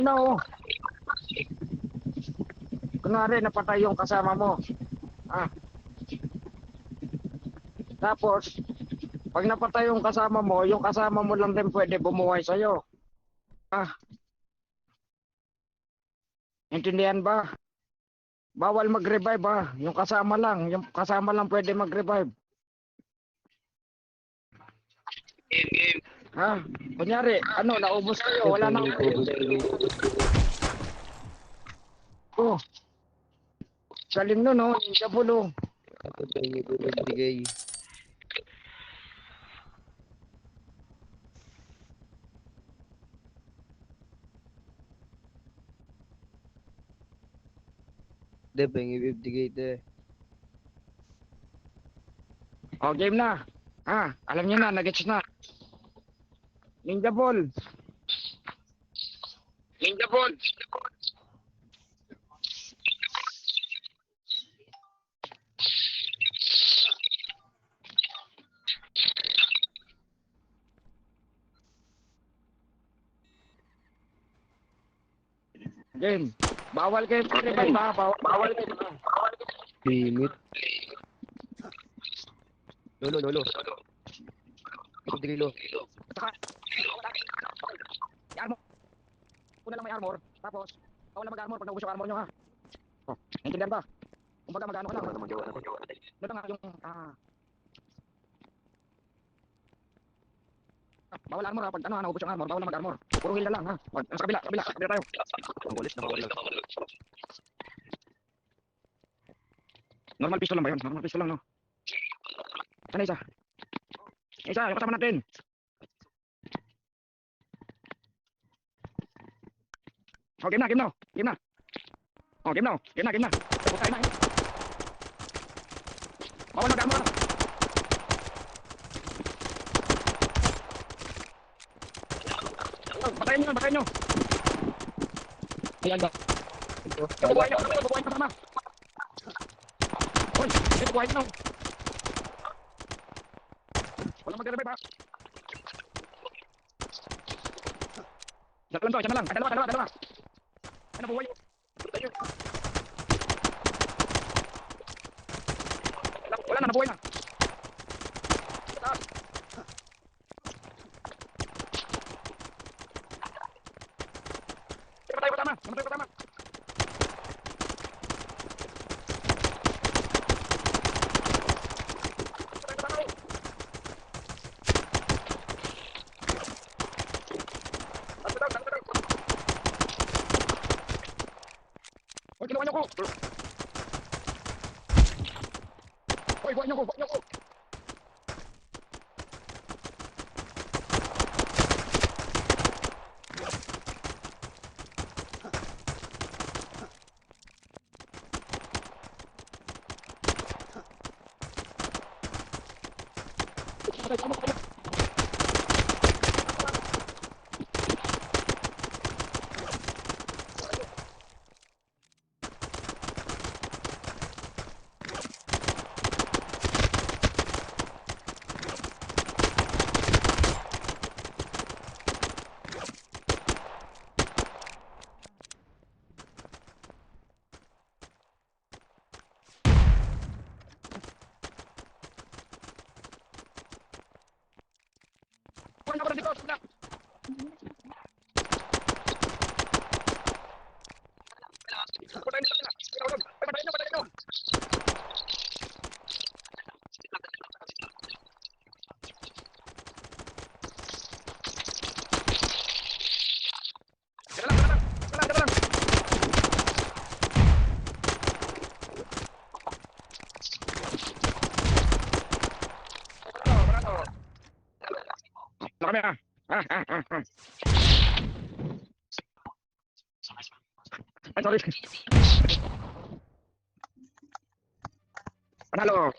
No. Kunwari, napatay yung kasama mo. Ah. Tapos, pag napatay yung kasama mo lang din pwede bumuhay sa'yo. Ah. Intindihan ba? Bawal mag-revive yung kasama lang pwede mag-revive. Ha? Kunyari, naubos kayo, wala na. Oh. Galing nun, no? Ninja bulo. Ako ba yung ibibigay? Hindi ba yung ibibigay ito eh? Oh, game na. Alam niyo na, nagets na. Ninja ball. Ninja ball. Game. Bawal kayo mag-revive ha. Bawal kayo. Limit. Lolo. Ibibigay lo. Saka, i-armor. Una lang may armor. Tapos, bawal na mag-armor pag naubos yung armor nyo ha. Oh, naintindihan ba? Kumbaga mag-ano ka lang. Doon nga yung, bawal armor ha. Pag naubos yung armor, bawal na mag-armor. Puro heal na lang ha. Sa kabila tayo. Ang bulis na bawal lang. Normal pistol lang ba yun? Normal pistol lang, no? Sana isa? Isa, yung kasama natin. Oh, game na. Oh, game na. Tapos tayo na eh. Bawal mag-armor. Batayin nyo. Ayan ba? Bubuhayin kasama. Hoy, bubuhayin nyo. Walang mag-revive ha. Isa na lang. Dalawa. Ano buhay? Wala na, nabuhay na. Namatay ko tama. Hoy, kinuha niyo ko. Hoy, buhay niyo ko. Buhay niyo ko dito. Sabla. Patayin nyo. Dala lang. Kami ha. Ay, sorry. Panalo.